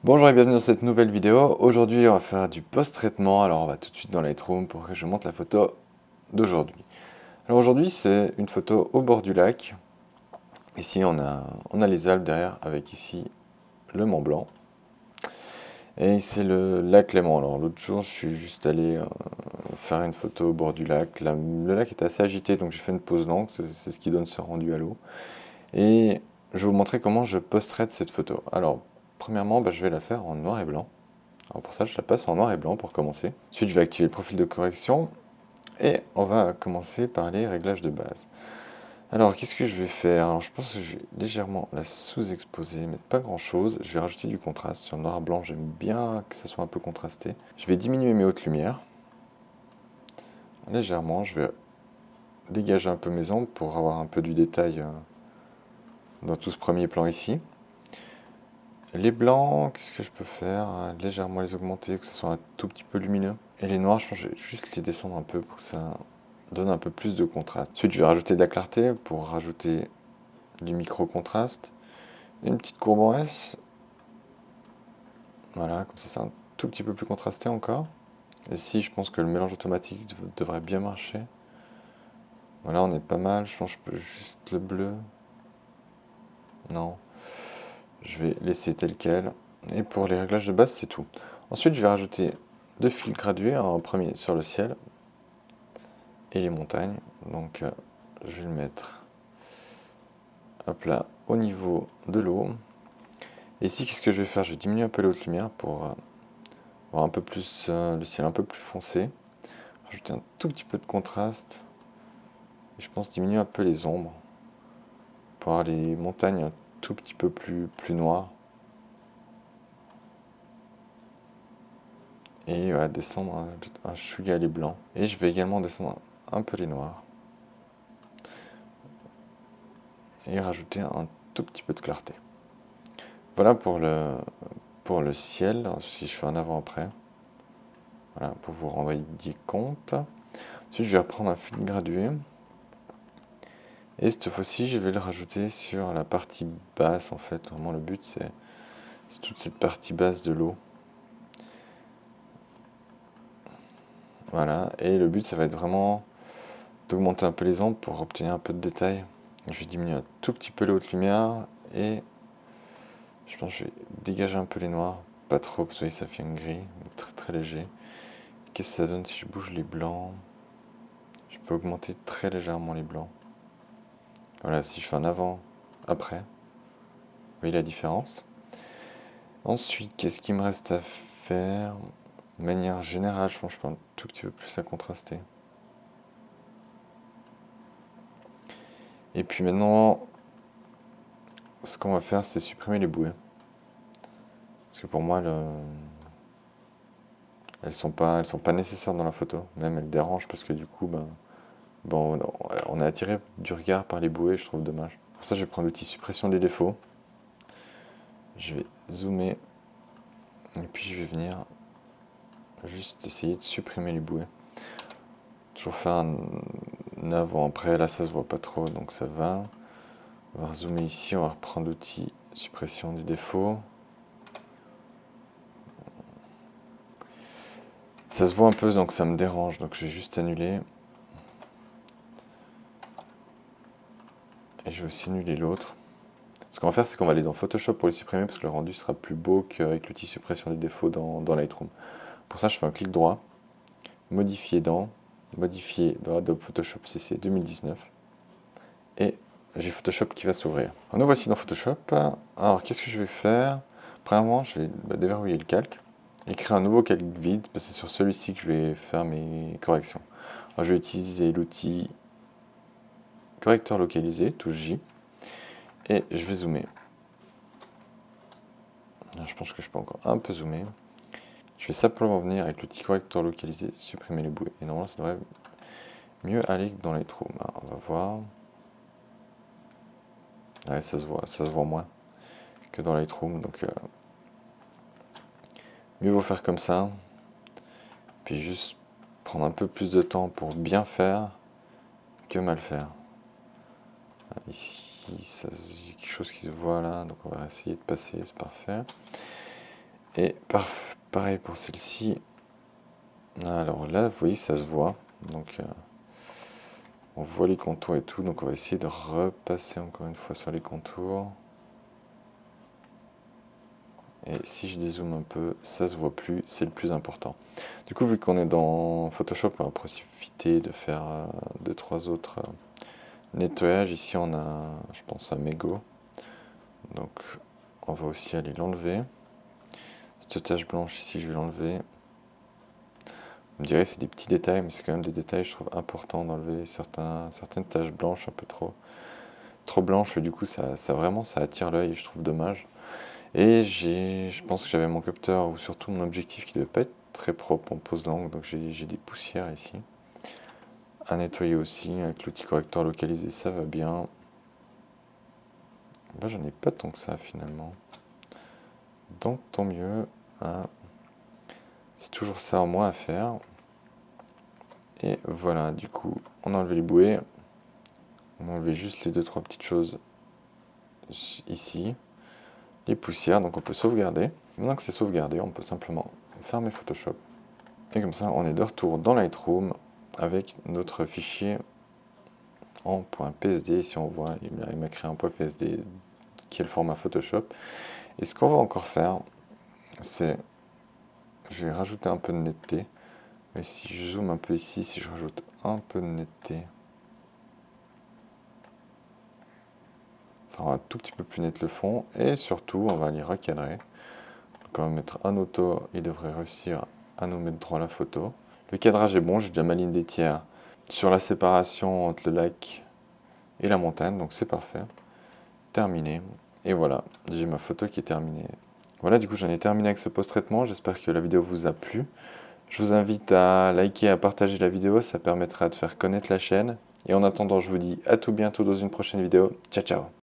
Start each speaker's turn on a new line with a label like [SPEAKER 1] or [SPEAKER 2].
[SPEAKER 1] Bonjour et bienvenue dans cette nouvelle vidéo. Aujourd'hui, on va faire du post-traitement. Alors, on va tout de suite dans Lightroom pour que je monte la photo d'aujourd'hui. Alors aujourd'hui, c'est une photo au bord du lac. Ici, on a les Alpes derrière avec ici le Mont Blanc. Et c'est le lac Léman. Alors l'autre jour, je suis juste allé faire une photo au bord du lac. Le lac est assez agité, donc j'ai fait une pause longue. C'est ce qui donne ce rendu à l'eau. Et je vais vous montrer comment je post-traite cette photo. Alors, premièrement, je vais la faire en noir et blanc. Alors pour ça, je la passe en noir et blanc pour commencer. Ensuite, je vais activer le profil de correction et on va commencer par les réglages de base. Alors, qu'est-ce que je vais faire? Alors, je pense que je vais légèrement la sous-exposer, mais pas grand-chose. Je vais rajouter du contraste. Sur le noir et blanc, j'aime bien que ça soit un peu contrasté. Je vais diminuer mes hautes lumières. Légèrement, je vais dégager un peu mes ombres pour avoir un peu du détail dans tout ce premier plan ici. Les blancs, qu'est-ce que je peux faire? Légèrement les augmenter, que ce soit un tout petit peu lumineux. Et les noirs, je pense que je vais juste les descendre un peu pour que ça donne un peu plus de contraste. Ensuite, je vais rajouter de la clarté pour rajouter du micro-contraste. Une petite courbe en S. Voilà, comme ça c'est un tout petit peu plus contrasté encore. Et ici, je pense que le mélange automatique devrait bien marcher. Voilà, on est pas mal. Je pense que je peux juste le bleu. Non. Je vais laisser tel quel. Et pour les réglages de base, c'est tout. Ensuite, je vais rajouter deux fils gradués, en premier sur le ciel et les montagnes. Donc, je vais le mettre hop là, au niveau de l'eau. Et ici, qu'est-ce que je vais faire? Je vais diminuer un peu la haute lumière pour avoir un peu plus le ciel un peu plus foncé. Rajouter un tout petit peu de contraste. Et je pense diminuer un peu les ombres pour avoir les montagnes un tout petit peu plus noires. Et descendre un chouïa les blancs. Et je vais également descendre un peu les noirs. Et rajouter un tout petit peu de clarté. Voilà pour le ciel, si je fais un avant-après. Voilà, pour vous rendre compte. Ensuite, je vais reprendre un fil gradué. Et cette fois-ci, je vais le rajouter sur la partie basse, en fait. Vraiment, le but, c'est toute cette partie basse de l'eau. Voilà, et le but, ça va être vraiment d'augmenter un peu les ombres pour obtenir un peu de détail. Je vais diminuer un tout petit peu la haute lumière et je pense que je vais dégager un peu les noirs. Pas trop, parce que ça fait un gris, très très léger. Qu'est-ce que ça donne si je bouge les blancs? Je peux augmenter très légèrement les blancs. Voilà, si je fais un avant, après, vous voyez la différence. Ensuite, qu'est-ce qu'il me reste à faire? De manière générale, je pense que je peux un tout petit peu plus à contraster. Et puis maintenant, ce qu'on va faire, c'est supprimer les bouées. Parce que pour moi, elles sont pas nécessaires dans la photo. Même elles dérangent parce que du coup, bon, on est attiré du regard par les bouées, je trouve dommage. Pour ça, je vais prendre l'outil suppression des défauts. Je vais zoomer et puis je vais venir juste essayer de supprimer les bouées. Toujours faire un avant après, là ça se voit pas trop donc ça va. On va rezoomer ici, on va reprendre l'outil suppression des défauts. Ça se voit un peu donc ça me dérange donc je vais juste annuler. Et je vais aussi annuler l'autre. Ce qu'on va faire c'est qu'on va aller dans Photoshop pour les supprimer parce que le rendu sera plus beau qu'avec l'outil suppression des défauts dans Lightroom. Pour ça je fais un clic droit, modifier dans Adobe Photoshop CC 2019 et j'ai Photoshop qui va s'ouvrir. Nous voici dans Photoshop. Alors qu'est-ce que je vais faire? Premièrement, je vais déverrouiller le calque et créer un nouveau calque vide, parce que c'est sur celui-ci que je vais faire mes corrections. Alors, je vais utiliser l'outil correcteur localisé, touche J, et je vais zoomer. Alors, je pense que je peux encore un peu zoomer. Je vais simplement venir avec l'outil correcteur localisé, supprimer les bouées. Et normalement, ça devrait mieux aller que dans Lightroom. Alors, on va voir. Ouais, ça se voit moins que dans Lightroom, donc mieux vaut faire comme ça. Puis juste prendre un peu plus de temps pour bien faire que mal faire. Ici, il y a quelque chose qui se voit là, donc on va essayer de passer, c'est parfait. Et pareil pour celle-ci. Alors là, vous voyez, ça se voit. Donc, on voit les contours et tout. Donc, on va essayer de repasser encore une fois sur les contours. Et si je dézoome un peu, ça se voit plus, c'est le plus important. Du coup, vu qu'on est dans Photoshop, on va profiter de faire 2-3 autres nettoyages. Ici, on a, je pense, un mégot. Donc, on va aussi aller l'enlever. Cette tache blanche ici, je vais l'enlever. Vous me direz, c'est des petits détails, mais c'est quand même des détails, je trouve, importants d'enlever certaines taches blanches un peu trop blanches. Et du coup, ça vraiment, ça attire l'œil et je trouve dommage. Et je pense que j'avais mon capteur ou surtout mon objectif qui ne devait pas être très propre en pose d'angle, donc j'ai des poussières ici. À nettoyer aussi avec l'outil correcteur localisé, ça va bien. Bah, j'en ai pas tant que ça finalement. Donc tant mieux. Hein. C'est toujours ça en moins à faire. Et voilà, du coup, on a enlevé les bouées. On a enlevé juste les 2-3 petites choses ici. Les poussières, donc on peut sauvegarder. Maintenant que c'est sauvegardé, on peut simplement fermer Photoshop. Et comme ça, on est de retour dans Lightroom avec notre fichier en .psd. Ici, on voit, il m'a créé un .psd qui est le format Photoshop. Et ce qu'on va encore faire, c'est, je vais rajouter un peu de netteté. Mais si je zoome un peu ici, si je rajoute un peu de netteté, ça rend un tout petit peu plus net le fond. Et surtout, on va aller recadrer. Donc on va mettre un auto, il devrait réussir à nous mettre droit la photo. Le cadrage est bon, j'ai déjà ma ligne des tiers sur la séparation entre le lac et la montagne, donc c'est parfait. Terminé. Et voilà, j'ai ma photo qui est terminée. Voilà, du coup j'en ai terminé avec ce post-traitement, j'espère que la vidéo vous a plu. Je vous invite à liker et à partager la vidéo, ça permettra de faire connaître la chaîne. Et en attendant, je vous dis à tout bientôt dans une prochaine vidéo. Ciao ciao.